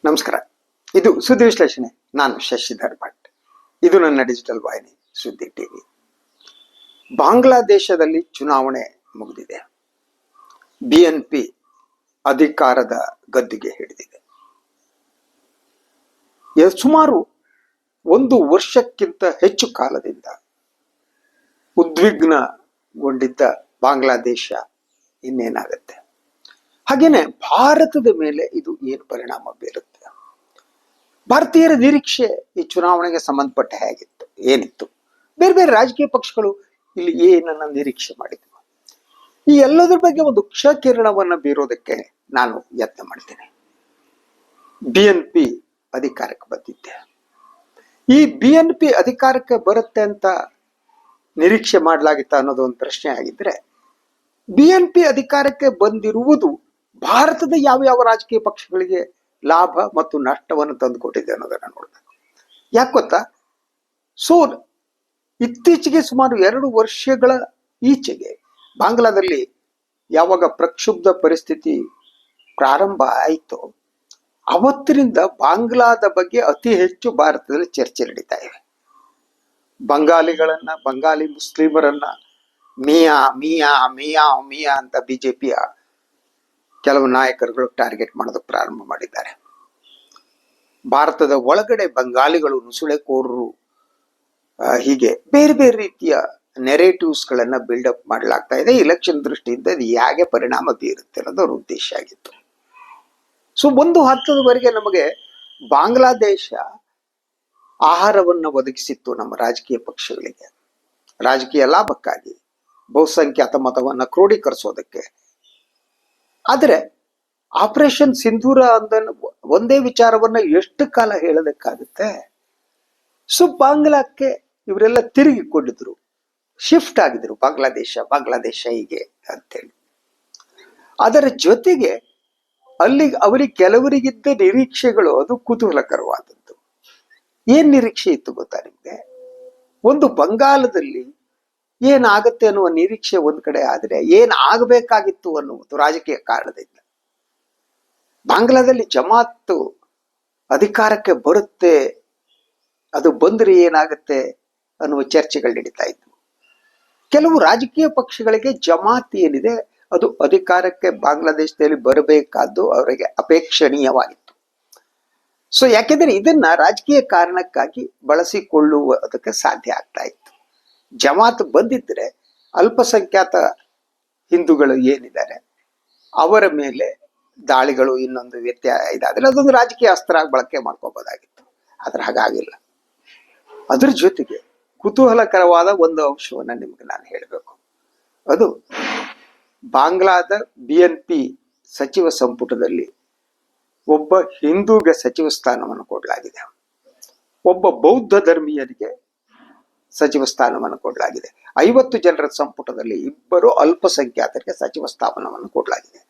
ನಮಸ್ಕಾರ. ಇದು ಸುದ್ದಿ ವಿಶ್ಲೇಷಣೆ. ನಾನು ಶಶಿಧರ್ ಭಟ್. ಇದು ನನ್ನ ಡಿಜಿಟಲ್ ವಾಹಿನಿ ಸುದ್ದಿ ಟಿವಿ. ಬಾಂಗ್ಲಾದೇಶದಲ್ಲಿ ಚುನಾವಣೆ ಮುಗಿದಿದೆ. BNP ಅಧಿಕಾರದ ಗದ್ದುಗೆ ಹಿಡಿದಿದೆ. ಸುಮಾರು 1 ವರ್ಷಕ್ಕಿಂತ ಹೆಚ್ಚು ಕಾಲದಿಂದ ಉದ್ವಿಗ್ನಗೊಂಡಿದ್ದ ಬಾಂಗ್ಲಾದೇಶ ಇನ್ನೇನಾಗತ್ತೆ, ಹಾಗೇನೆ ಭಾರತದ ಮೇಲೆ ಇದು ಏನು ಪರಿಣಾಮ ಬೀರುತ್ತೆ? ಭಾರತೀಯರ ನಿರೀಕ್ಷೆ ಈ ಚುನಾವಣೆಗೆ ಸಂಬಂಧಪಟ್ಟ ಏನಿತ್ತು? ಬೇರೆ ಬೇರೆ ರಾಜಕೀಯ ಪಕ್ಷಗಳು ಇಲ್ಲಿ ಏನನ್ನ ನಿರೀಕ್ಷೆ ಮಾಡಿದ್ವು? ಈ ಎಲ್ಲದರ ಬಗ್ಗೆ ಒಂದು ಕ್ಷಕಿರಣವನ್ನ ಬೀರೋದಕ್ಕೆ ನಾನು ಯತ್ನ ಮಾಡ್ತೇನೆ. BNP ಅಧಿಕಾರಕ್ಕೆ ಬಂದಿದ್ದೆ. ಈ BNP ಅಧಿಕಾರಕ್ಕೆ ಬರುತ್ತೆ ಅಂತ ನಿರೀಕ್ಷೆ ಮಾಡಲಾಗಿತ್ತ ಅನ್ನೋದು ಒಂದು ಪ್ರಶ್ನೆ ಆಗಿದ್ರೆ, BNP ಅಧಿಕಾರಕ್ಕೆ ಬಂದಿರುವುದು ಭಾರತದ ಯಾವ ರಾಜಕೀಯ ಪಕ್ಷಗಳಿಗೆ ಲಾಭ ಮತ್ತು ನಷ್ಟವನ್ನು ತಂದುಕೊಟ್ಟಿದೆ ಅನ್ನೋದನ್ನ ನೋಡ್ಬೇಕು. ಯಾಕೆ ಗೊತ್ತಾ? ಇತ್ತೀಚೆಗೆ ಸುಮಾರು 2 ವರ್ಷಗಳ ಈಚೆಗೆ ಬಾಂಗ್ಲಾದಲ್ಲಿ ಯಾವಾಗ ಪ್ರಕ್ಷುಬ್ಧ ಪರಿಸ್ಥಿತಿ ಪ್ರಾರಂಭ ಆಯಿತು, ಅವತ್ತಿನಿಂದ ಬಾಂಗ್ಲಾದ ಬಗ್ಗೆ ಅತಿ ಹೆಚ್ಚು ಭಾರತದಲ್ಲಿ ಚರ್ಚೆ ನಡೀತಾ ಇವೆ. ಬಂಗಾಲಿ ಮುಸ್ಲಿಮರನ್ನ ಮಿಯಾ ಮಿಯಾ ಮಿಯಾ ಮಿಯಾ ಅಂತ BJPಯ ಕೆಲವು ನಾಯಕರುಗಳು ಟಾರ್ಗೆಟ್ ಮಾಡೋದಕ್ಕೆ ಪ್ರಾರಂಭ ಮಾಡಿದ್ದಾರೆ. ಭಾರತದ ಒಳಗಡೆ ಬಂಗಾಳಿಗಳು, ನುಸುಳೆಕೋರರು, ಹೀಗೆ ಬೇರೆ ಬೇರೆ ರೀತಿಯ ನೆರೇಟಿವ್ಸ್ ಗಳನ್ನ ಬಿಲ್ಡಪ್ ಮಾಡಲಾಗ್ತಾ ಇದೆ. ಇಲೆಕ್ಷನ್ ದೃಷ್ಟಿಯಿಂದ ಇದು ಹೇಗೆ ಪರಿಣಾಮ ಬೀರುತ್ತೆ ಅನ್ನೋದು ಅವ್ರ ಉದ್ದೇಶ ಆಗಿತ್ತು. ಒಂದು ಹಂತದವರೆಗೆ ನಮಗೆ ಬಾಂಗ್ಲಾದೇಶ ಆಹಾರವನ್ನ ಒದಗಿಸಿತ್ತು ನಮ್ಮ ರಾಜಕೀಯ ಪಕ್ಷಗಳಿಗೆ, ರಾಜಕೀಯ ಲಾಭಕ್ಕಾಗಿ, ಬಹುಸಂಖ್ಯಾತ ಮತವನ್ನ ಕ್ರೋಢೀಕರಿಸೋದಕ್ಕೆ. ಆದರೆ ಆಪರೇಷನ್ ಸಿಂಧೂರ ಒಂದೇ ವಿಚಾರವನ್ನ ಎಷ್ಟು ಕಾಲ ಹೇಳೋದಕ್ಕಾಗುತ್ತೆ? ಬಾಂಗ್ಲಾಕ್ಕೆ ಇವರೆಲ್ಲ ತಿರುಗಿಕೊಂಡಿದ್ರು, ಶಿಫ್ಟ್ ಆಗಿದ್ರು. ಬಾಂಗ್ಲಾದೇಶ ಹೀಗೆ ಅಂತೇಳಿ. ಅದರ ಜೊತೆಗೆ ಅವರಿಗೆ ಕೆಲವರಿಗಿದ್ದ ನಿರೀಕ್ಷೆಗಳು ಅದು ಕುತೂಹಲಕರವಾದದ್ದು. ಏನ್ ನಿರೀಕ್ಷೆ ಇತ್ತು ಗೊತ್ತಾ ನಿಮ್ಗೆ? ಒಂದು ಬಂಗಾಲದಲ್ಲಿ ಏನಾಗತ್ತೆ ಅನ್ನುವ ನಿರೀಕ್ಷೆ ಒಂದ್ ಕಡೆ ಆದ್ರೆ, ಏನ್ ಆಗಬೇಕಾಗಿತ್ತು ಅನ್ನುವುದು ರಾಜಕೀಯ ಕಾರಣದಿಂದ ಬಾಂಗ್ಲಾದಲ್ಲಿ ಜಮಾತ್ ಅಧಿಕಾರಕ್ಕೆ ಬರುತ್ತೆ, ಅದು ಬಂದ್ರೆ ಏನಾಗತ್ತೆ ಅನ್ನುವ ಚರ್ಚೆಗಳು ನಡೀತಾ ಇದ್ವು. ಕೆಲವು ರಾಜಕೀಯ ಪಕ್ಷಗಳಿಗೆ ಜಮಾತ್ ಏನಿದೆ ಅದು ಅಧಿಕಾರಕ್ಕೆ ಬಾಂಗ್ಲಾದೇಶದಲ್ಲಿ ಬರಬೇಕಾದ್ದು ಅವರಿಗೆ ಅಪೇಕ್ಷಣೀಯವಾಗಿತ್ತು. ಯಾಕೆಂದ್ರೆ ಇದನ್ನ ರಾಜಕೀಯ ಕಾರಣಕ್ಕಾಗಿ ಬಳಸಿಕೊಳ್ಳುವುದಕ್ಕೆ ಸಾಧ್ಯ ಆಗ್ತಾ ಇತ್ತು. ಜಮಾತ್ ಬಂದಿದ್ರೆ ಅಲ್ಪಸಂಖ್ಯಾತ ಹಿಂದೂಗಳು ಏನಿದ್ದಾರೆ ಅವರ ಮೇಲೆ ದಾಳಿಗಳು, ಇನ್ನೊಂದು ವ್ಯತ್ಯಯ ಇದಾದ್ರೆ ಅದೊಂದು ರಾಜಕೀಯ ಅಸ್ತ್ರ ಬಳಕೆ ಮಾಡ್ಕೋಬಹುದಾಗಿತ್ತು. ಆದ್ರೆ ಹಾಗಾಗಿಲ್ಲ. ಅದ್ರ ಜೊತೆಗೆ ಕುತೂಹಲಕರವಾದ ಒಂದು ಅಂಶವನ್ನ ನಿಮ್ಗೆ ನಾನು ಹೇಳಬೇಕು. ಅದು ಬಾಂಗ್ಲಾದ BNP ಸಚಿವ ಸಂಪುಟದಲ್ಲಿ ಒಬ್ಬ ಹಿಂದೂಗೆ ಸಚಿವ ಸ್ಥಾನವನ್ನು ಕೊಡಲಾಗಿದೆ, ಒಬ್ಬ ಬೌದ್ಧ ಧರ್ಮೀಯರಿಗೆ ಸಚಿವ ಸ್ಥಾನವನ್ನು ಕೊಡಲಾಗಿದೆ. 50 ಜನರ ಸಂಪುಟದಲ್ಲಿ 2 ಅಲ್ಪಸಂಖ್ಯಾತರಿಗೆ ಸಚಿವ ಸ್ಥಾನವನ್ನು ಕೊಡಲಾಗಿದೆ.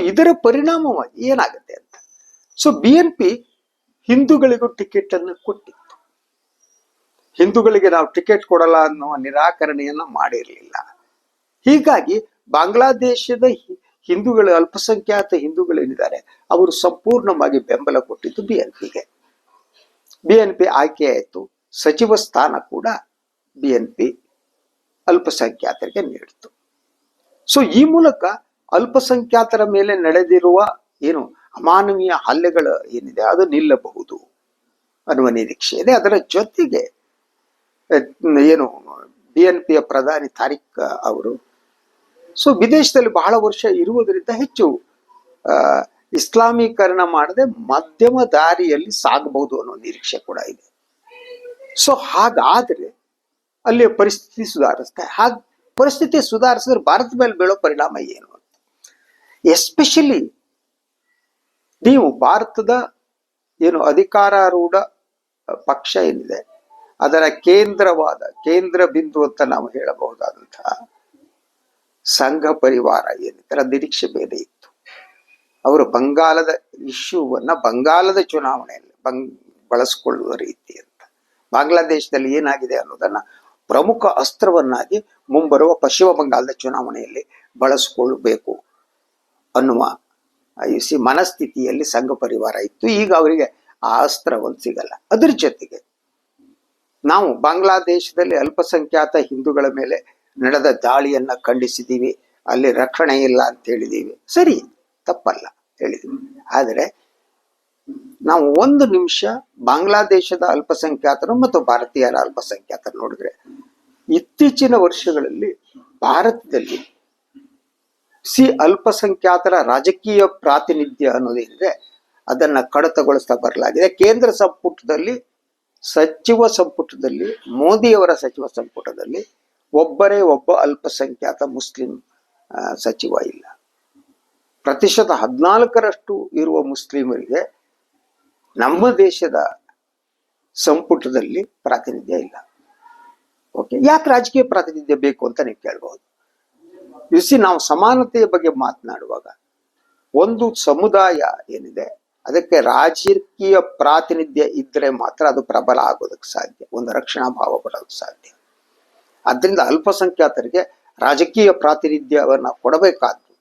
ಇದರ ಪರಿಣಾಮವಾಗಿ ಏನಾಗುತ್ತೆ ಅಂತ, BNP ಹಿಂದೂಗಳಿಗೂ ಟಿಕೆಟ್ ಅನ್ನು ಕೊಟ್ಟಿತ್ತು. ಹಿಂದೂಗಳಿಗೆ ನಾವು ಟಿಕೆಟ್ ಕೊಡಲ್ಲ ಅನ್ನುವ ನಿರಾಕರಣೆಯನ್ನ ಮಾಡಿರಲಿಲ್ಲ. ಹೀಗಾಗಿ ಬಾಂಗ್ಲಾದೇಶದ ಹಿಂದೂಗಳು, ಅಲ್ಪಸಂಖ್ಯಾತ ಹಿಂದೂಗಳೇನಿದ್ದಾರೆ ಅವರು ಸಂಪೂರ್ಣವಾಗಿ ಬೆಂಬಲ ಕೊಟ್ಟಿದ್ದು BNPಗೆ. BNP ಆಯ್ಕೆ ಆಯಿತು. ಸಚಿವ ಸ್ಥಾನ ಕೂಡ BNP ಅಲ್ಪಸಂಖ್ಯಾತರಿಗೆ ನೀಡಿತು. ಈ ಮೂಲಕ ಅಲ್ಪಸಂಖ್ಯಾತರ ಮೇಲೆ ನಡೆದಿರುವ ಅಮಾನವೀಯ ಹಲ್ಲೆಗಳು ಏನಿದೆ ಅದು ನಿಲ್ಲಬಹುದು ಅನ್ನುವ ನಿರೀಕ್ಷೆ ಇದೆ. ಅದರ ಜೊತೆಗೆ BNPಯ ಪ್ರಧಾನಿ ತಾರಿಕ್ ಅವರು ವಿದೇಶದಲ್ಲಿ ಬಹಳ ವರ್ಷ ಇರುವುದರಿಂದ ಹೆಚ್ಚು ಇಸ್ಲಾಮೀಕರಣ ಮಾಡದೆ ಮಧ್ಯಮ ದಾರಿಯಲ್ಲಿ ಸಾಗಬಹುದು ಅನ್ನೋ ನಿರೀಕ್ಷೆ ಕೂಡ ಇದೆ. ಹಾಗಾದ್ರೆ ಅಲ್ಲಿಯ ಪರಿಸ್ಥಿತಿ ಸುಧಾರಿಸ್ತಾ. ಪರಿಸ್ಥಿತಿ ಸುಧಾರಿಸಿದ್ರೆ ಭಾರತದ ಮೇಲೆ ಬೀಳೋ ಪರಿಣಾಮ ಏನು ಅಂತ, ಎಸ್ಪೆಷಲಿ ನೀವು ಭಾರತದ ಅಧಿಕಾರಾರೂಢ ಪಕ್ಷ ಏನಿದೆ ಅದರ ಕೇಂದ್ರ ಬಿಂದು ಅಂತ ನಾವು ಹೇಳಬಹುದಾದಂತಹ ಸಂಘ ಪರಿವಾರ ಏನಿದೆ ನಿರೀಕ್ಷೆ ಬೇರೆ ಇತ್ತು. ಅವರು ಬಂಗಾಲದ ಇಶ್ಯೂವನ್ನ ಬಂಗಾಲದ ಚುನಾವಣೆಯಲ್ಲಿ ಬಳಸಿಕೊಳ್ಳುವ ರೀತಿ ಅಂತ, ಬಾಂಗ್ಲಾದೇಶದಲ್ಲಿ ಏನಾಗಿದೆ ಅನ್ನೋದನ್ನ ಪ್ರಮುಖ ಅಸ್ತ್ರವನ್ನಾಗಿ ಮುಂಬರುವ ಪಶ್ಚಿಮ ಬಂಗಾಳದ ಚುನಾವಣೆಯಲ್ಲಿ ಬಳಸಿಕೊಳ್ಳಬೇಕು ಅನ್ನುವ ಮನಸ್ಥಿತಿಯಲ್ಲಿ ಸಂಘ ಪರಿವಾರ ಇತ್ತು. ಈಗ ಅವರಿಗೆ ಆ ಅಸ್ತ್ರ ಒಂದು ಸಿಗಲ್ಲ. ಅದ್ರ ಜೊತೆಗೆ ನಾವು ಬಾಂಗ್ಲಾದೇಶದಲ್ಲಿ ಅಲ್ಪಸಂಖ್ಯಾತ ಹಿಂದೂಗಳ ಮೇಲೆ ನಡೆದ ದಾಳಿಯನ್ನ ಖಂಡಿಸಿದ್ದೀವಿ, ಅಲ್ಲಿ ರಕ್ಷಣೆ ಇಲ್ಲ ಅಂತ ಹೇಳಿದೀವಿ. ಸರಿ, ತಪ್ಪಲ್ಲ ಹೇಳಿದೀವಿ. ಆದರೆ ನಾವು ಒಂದು ನಿಮಿಷ ಬಾಂಗ್ಲಾದೇಶದ ಅಲ್ಪಸಂಖ್ಯಾತರು ಮತ್ತು ಭಾರತೀಯರ ಅಲ್ಪಸಂಖ್ಯಾತರು ನೋಡಿದ್ರೆ, ಇತ್ತೀಚಿನ ವರ್ಷಗಳಲ್ಲಿ ಭಾರತದಲ್ಲಿ ಅಲ್ಪಸಂಖ್ಯಾತರ ರಾಜಕೀಯ ಪ್ರಾತಿನಿಧ್ಯ ಅನ್ನೋದೇನಿದೆ ಅದನ್ನ ಕಡಿತಗೊಳಿಸ್ತಾ ಬರಲಾಗಿದೆ. ಕೇಂದ್ರ ಸಂಪುಟದಲ್ಲಿ, ಸಚಿವ ಸಂಪುಟದಲ್ಲಿ, ಮೋದಿಯವರ ಸಚಿವ ಸಂಪುಟದಲ್ಲಿ ಒಬ್ಬರೇ ಒಬ್ಬ ಅಲ್ಪಸಂಖ್ಯಾತ ಮುಸ್ಲಿಂ ಸಚಿವ ಇಲ್ಲ. 14% ಇರುವ ಮುಸ್ಲಿಮರಿಗೆ ನಮ್ಮ ದೇಶದ ಸಂಪುಟದಲ್ಲಿ ಪ್ರಾತಿನಿಧ್ಯ ಇಲ್ಲ. ಓಕೆ, ಯಾಕೆ ರಾಜಕೀಯ ಪ್ರಾತಿನಿಧ್ಯ ಬೇಕು ಅಂತ ನೀವು ಕೇಳಬಹುದು. ನಾವು ಸಮಾನತೆಯ ಬಗ್ಗೆ ಮಾತನಾಡುವಾಗ ಒಂದು ಸಮುದಾಯ ಏನಿದೆ ಅದಕ್ಕೆ ರಾಜಕೀಯ ಪ್ರಾತಿನಿಧ್ಯ ಇದ್ರೆ ಮಾತ್ರ ಅದು ಪ್ರಬಲ ಆಗೋದಕ್ಕೆ ಸಾಧ್ಯ, ಒಂದು ರಕ್ಷಣಾ ಭಾವ ಬರೋದಕ್ಕೆ ಸಾಧ್ಯ. ಅದರಿಂದ ಅಲ್ಪಸಂಖ್ಯಾತರಿಗೆ ರಾಜಕೀಯ ಪ್ರಾತಿನಿಧ್ಯವನ್ನ ಕೊಡಬೇಕಾದ್ದು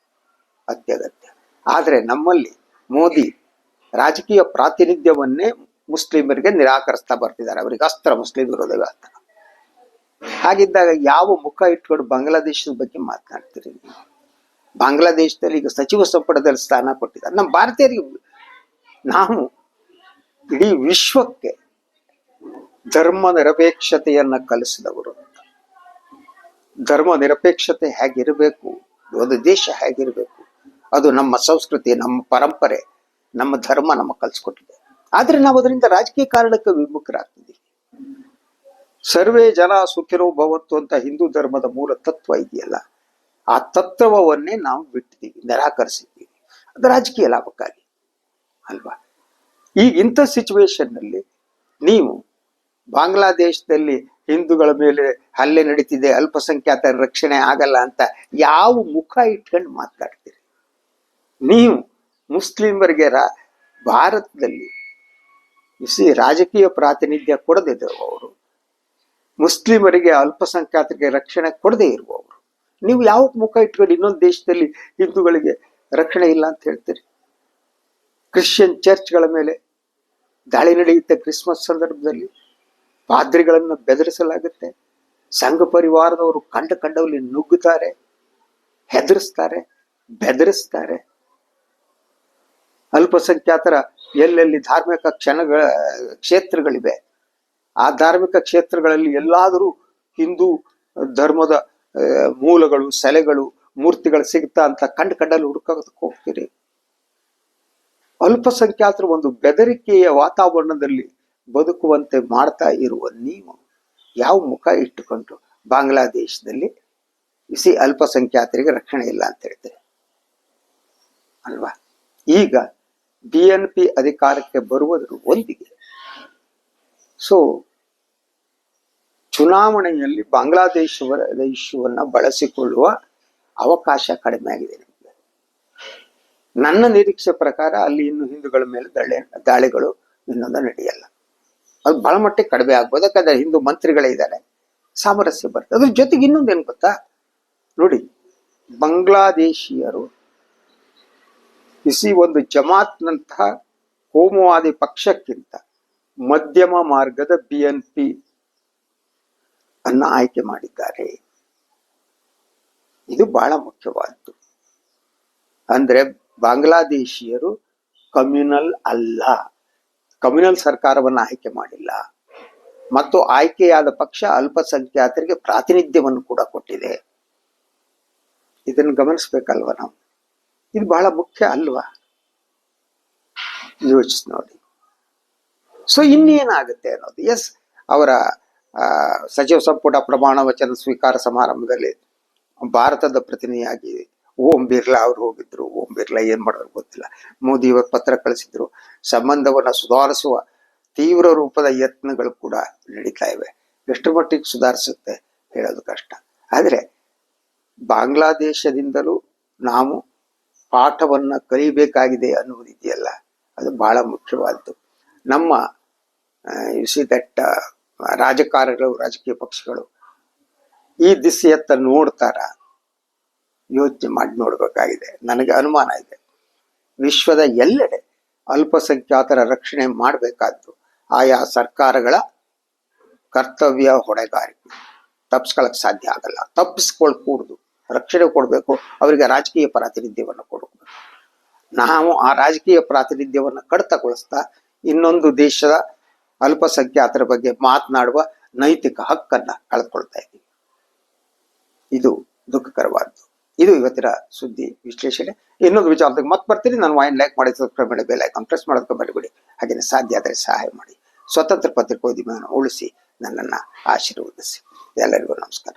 ಅತ್ಯಗತ್ಯ. ಆದರೆ ನಮ್ಮಲ್ಲಿ ಮೋದಿ ರಾಜಕೀಯ ಪ್ರಾತಿನಿಧ್ಯವನ್ನೇ ಮುಸ್ಲಿಮರಿಗೆ ನಿರಾಕರಿಸ್ತಾ ಬರ್ತಿದ್ದಾರೆ. ಅವರಿಗೆ ಅಸ್ತ್ರ, ಮುಸ್ಲಿಂ ವಿರೋಧವೇ ಅಸ್ತ್ರ. ಹಾಗಿದ್ದಾಗ ಯಾವ ಮುಖ ಇಟ್ಕೊಂಡು ಬಾಂಗ್ಲಾದೇಶದ ಬಗ್ಗೆ ಮಾತನಾಡ್ತೀರಿ ನೀವು? ಬಾಂಗ್ಲಾದೇಶದಲ್ಲಿ ಈಗ ಸಚಿವ ಸಂಪುಟದಲ್ಲಿ ಸ್ಥಾನ ಕೊಟ್ಟಿದ್ದಾರೆ. ನಮ್ಮ ಭಾರತೀಯರಿಗೆ, ನಾವು ಇಡೀ ವಿಶ್ವಕ್ಕೆ ಧರ್ಮ ನಿರಪೇಕ್ಷತೆಯನ್ನ ಕಲಿಸಿದವರು. ಧರ್ಮ ನಿರಪೇಕ್ಷತೆ ಹೇಗಿರಬೇಕು, ಒಂದು ದೇಶ ಹೇಗಿರಬೇಕು, ಅದು ನಮ್ಮ ಸಂಸ್ಕೃತಿ, ನಮ್ಮ ಪರಂಪರೆ, ನಮ್ಮ ಧರ್ಮ ನಮ್ಮ ಕಲಿಸ್ಕೊಟ್ಟಿದೆ. ಆದ್ರೆ ನಾವು ಅದರಿಂದ ರಾಜಕೀಯ ಕಾರಣಕ್ಕೆ ವಿಮುಖರಾಗ್ತಿದ್ದೀವಿ. ಸರ್ವೇ ಜನ ಸುಖಿನೋ ಭವಂತು ಅಂತ ಹಿಂದೂ ಧರ್ಮದ ಮೂಲ ತತ್ವ ಇದೆಯಲ್ಲ, ಆ ತತ್ವವನ್ನೇ ನಾವು ಬಿಟ್ಟಿದ್ದೀವಿ, ನಿರಾಕರಿಸಿದ್ದೀವಿ. ಅದು ರಾಜಕೀಯ ಲಾಭಕ್ಕಾಗಿ ಅಲ್ವಾ? ಈಗ ಇಂಥ ಸಿಚುವೇಶನ್ ನಲ್ಲಿ ನೀವು ಬಾಂಗ್ಲಾದೇಶದಲ್ಲಿ ಹಿಂದೂಗಳ ಮೇಲೆ ಹಲ್ಲೆ ನಡೀತಿದೆ, ಅಲ್ಪಸಂಖ್ಯಾತರ ರಕ್ಷಣೆ ಆಗಲ್ಲ ಅಂತ ಯಾವ ಮುಖ ಇಟ್ಕೊಂಡು ಮಾತಾಡ್ತೀರಿ ನೀವು? ಮುಸ್ಲಿಮರಿಗೆ ಭಾರತದಲ್ಲಿ ರಾಜಕೀಯ ಪ್ರಾತಿನಿಧ್ಯ ಕೊಡದಿದ್ರು ಅವರು, ಮುಸ್ಲಿಮರಿಗೆ ಅಲ್ಪಸಂಖ್ಯಾತರಿಗೆ ರಕ್ಷಣೆ ಕೊಡದೇ ಇರುವವರು, ನೀವು ಯಾವ ಮುಖ ಇಟ್ಕೊಂಡು ಇನ್ನೊಂದು ದೇಶದಲ್ಲಿ ಹಿಂದೂಗಳಿಗೆ ರಕ್ಷಣೆ ಇಲ್ಲ ಅಂತ ಹೇಳ್ತೀರಿ? ಕ್ರಿಶ್ಚಿಯನ್ ಚರ್ಚ್ಗಳ ಮೇಲೆ ದಾಳಿ ನಡೆಯುತ್ತೆ. ಕ್ರಿಸ್ಮಸ್ ಸಂದರ್ಭದಲ್ಲಿ ಪಾದ್ರಿಗಳನ್ನು ಬೆದರಿಸಲಾಗುತ್ತೆ. ಸಂಘ ಪರಿವಾರದವರು ಕಂಡಲ್ಲಿ ನುಗ್ಗುತ್ತಾರೆ, ಹೆದರಿಸ್ತಾರೆ, ಬೆದರಿಸ್ತಾರೆ. ಅಲ್ಪಸಂಖ್ಯಾತರ ಎಲ್ಲೆಲ್ಲಿ ಧಾರ್ಮಿಕ ಕ್ಷೇತ್ರಗಳಿವೆ, ಆ ಧಾರ್ಮಿಕ ಕ್ಷೇತ್ರಗಳಲ್ಲಿ ಎಲ್ಲಾದರೂ ಹಿಂದೂ ಧರ್ಮದ ಮೂಲಗಳು, ಸೆಲೆಗಳು, ಮೂರ್ತಿಗಳು ಸಿಗ್ತಾ ಅಂತ ಕಂಡಲ್ಲಿ ಹುಡುಕೋದಕ್ಕೆ ಹೋಗ್ತೀರಿ. ಅಲ್ಪಸಂಖ್ಯಾತರು ಒಂದು ಬೆದರಿಕೆಯ ವಾತಾವರಣದಲ್ಲಿ ಬದುಕುವಂತೆ ಮಾಡ್ತಾ ಇರುವ ನೀವು ಯಾವ ಮುಖ ಇಟ್ಟುಕೊಂಡು ಬಾಂಗ್ಲಾದೇಶದಲ್ಲಿ ಅಲ್ಪಸಂಖ್ಯಾತರಿಗೆ ರಕ್ಷಣೆ ಇಲ್ಲ ಅಂತ ಹೇಳ್ತಾರೆ ಅಲ್ವಾ? ಈಗ BNP ಅಧಿಕಾರಕ್ಕೆ ಬರುವುದರ ಒಂದಿಗೆ ಚುನಾವಣೆಯಲ್ಲಿ ಬಾಂಗ್ಲಾದೇಶದ ಇಶ್ಯೂವನ್ನ ಬಳಸಿಕೊಳ್ಳುವ ಅವಕಾಶ ಕಡಿಮೆ ಆಗಿದೆ ನಿಮಗೆ. ನನ್ನ ನಿರೀಕ್ಷೆ ಪ್ರಕಾರ ಅಲ್ಲಿ ಇನ್ನು ಹಿಂದೂಗಳ ಮೇಲೆ ದಾಳಿಗಳು ಇನ್ನೊಂದು ನಡೆಯಲ್ಲ. ಅದು ಬಹಳ ಮಟ್ಟಿಗೆ ಕಡಿಮೆ ಆಗ್ಬೋದು. ಯಾಕಂದ್ರೆ ಹಿಂದೂ ಮಂತ್ರಿಗಳೇ ಇದ್ದಾರೆ, ಸಾಮರಸ್ಯ ಬರ್ತದೆ. ಅದ್ರ ಜೊತೆಗೆ ಇನ್ನೊಂದೇನು ಗೊತ್ತಾ ನೋಡಿ, ಬಾಂಗ್ಲಾದೇಶಿಯರು ಒಂದು ಜಮಾತ್ನಂತಹ ಕೋಮುವಾದಿ ಪಕ್ಷಕ್ಕಿಂತ ಮಧ್ಯಮ ಮಾರ್ಗದ BNP ಅನ್ನ ಆಯ್ಕೆ ಮಾಡಿದ್ದಾರೆ. ಇದು ಬಹಳ ಮುಖ್ಯವಾದ್ದು. ಅಂದ್ರೆ ಬಾಂಗ್ಲಾದೇಶಿಯರು ಕಮ್ಯುನಲ್ ಅಲ್ಲ, ಕಮ್ಯುನಲ್ ಸರ್ಕಾರವನ್ನು ಆಯ್ಕೆ ಮಾಡಿಲ್ಲ, ಮತ್ತು ಆಯ್ಕೆಯಾದ ಪಕ್ಷ ಅಲ್ಪಸಂಖ್ಯಾತರಿಗೆ ಪ್ರಾತಿನಿಧ್ಯವನ್ನು ಕೂಡ ಕೊಟ್ಟಿದೆ. ಇದನ್ನು ಗಮನಿಸ್ಬೇಕಲ್ವ ನಾವು? ಇದು ಬಹಳ ಮುಖ್ಯ ಅಲ್ವಾ? ಯೋಚಿಸಿ ನೋಡಿ. ಇನ್ನೇನಾಗುತ್ತೆ ಅನ್ನೋದು, ಅವರ ಸಚಿವ ಸಂಪುಟ ಪ್ರಮಾಣ ವಚನ ಸ್ವೀಕಾರ ಸಮಾರಂಭದಲ್ಲಿ ಭಾರತದ ಪ್ರತಿನಿಧಿಯಾಗಿ ಓಂ ಬಿರ್ಲಾ ಅವರು ಹೋಗಿದ್ರು. ಓಂ ಬಿರ್ಲಾ ಏನ್ ಮಾಡೋರು ಗೊತ್ತಿಲ್ಲ. ಮೋದಿಯವರು ಪತ್ರ ಕಳಿಸಿದ್ರು. ಸಂಬಂಧವನ್ನ ಸುಧಾರಿಸುವ ತೀವ್ರ ರೂಪದ ಯತ್ನಗಳು ಕೂಡ ನಡೀತಾ ಇವೆ. ಎಷ್ಟು ಮಟ್ಟಿಗೆ ಸುಧಾರಿಸುತ್ತೆ ಹೇಳೋದು ಕಷ್ಟ. ಆದ್ರೆ ಬಾಂಗ್ಲಾದೇಶದಿಂದಲೂ ನಾವು ಪಾಠವನ್ನ ಕಲಿಬೇಕಾಗಿದೆ ಅನ್ನುವುದಿದೆಯಲ್ಲ, ಅದು ಬಹಳ ಮುಖ್ಯವಾದ್ದು. ನಮ್ಮ ರಾಜಕಾರಣಿಗಳು, ರಾಜಕೀಯ ಪಕ್ಷಗಳು ಈ ದಿಸೆಯತ್ತ ನೋಡ್ತಾರ? ಯೋಚನೆ ಮಾಡಿ ನೋಡ್ಬೇಕಾಗಿದೆ. ನನಗೆ ಅನುಮಾನ ಇದೆ. ವಿಶ್ವದ ಎಲ್ಲೆಡೆ ಅಲ್ಪಸಂಖ್ಯಾತರ ರಕ್ಷಣೆ ಮಾಡಬೇಕಾದ್ದು ಆಯಾ ಸರ್ಕಾರಗಳ ಕರ್ತವ್ಯ, ಹೊಣೆಗಾರಿಕೆ. ತಪ್ಪಿಸ್ಕೊಳಕ್ ಸಾಧ್ಯ ಆಗಲ್ಲ, ತಪ್ಪಿಸ್ಕೊಳ್ಕೂಡುದು. ರಕ್ಷಣೆ ಕೊಡಬೇಕು, ಅವರಿಗೆ ರಾಜಕೀಯ ಪ್ರಾತಿನಿಧ್ಯವನ್ನು ಕೊಡಬೇಕು. ನಾವು ಆ ರಾಜಕೀಯ ಪ್ರಾತಿನಿಧ್ಯವನ್ನು ಕಡಿತಗೊಳಿಸ್ತಾ ಇನ್ನೊಂದು ದೇಶದ ಅಲ್ಪಸಂಖ್ಯಾತರ ಬಗ್ಗೆ ಮಾತನಾಡುವ ನೈತಿಕ ಹಕ್ಕನ್ನ ಕಳೆದುಕೊಳ್ತಾ ಇದ್ದೀವಿ. ಇದು ದುಃಖಕರವಾದ್ದು. ಇದು ಇವತ್ತಿನ ಸುದ್ದಿ ವಿಶ್ಲೇಷಣೆ. ಇನ್ನೊಂದು ವಿಚಾರದಾಗ ಮತ್ತೆ ಬರ್ತೀನಿ. ನಾನು ವಾಯಿನ್ ಲೈಕ್ ಮಾಡಿ, ಸಬ್ಸ್ಕ್ರೈಬ್ ಮಾಡಿ, ಬೆಲ್ ಐಕಾನ್ ಪ್ರೆಸ್ ಮಾಡೋದಕ್ಕೆ ಮರಿಬೇಡಿ. ಹಾಗೆಯೇ ಸಾಧ್ಯ ಆದರೆ ಸಹಾಯ ಮಾಡಿ. ಸ್ವತಂತ್ರ ಪತ್ರಿಕೋದ್ಯಮವನ್ನು ಉಳಿಸಿ ನನ್ನನ್ನು ಆಶೀರ್ವದಿಸಿ. ಎಲ್ಲರಿಗೂ ನಮಸ್ಕಾರ.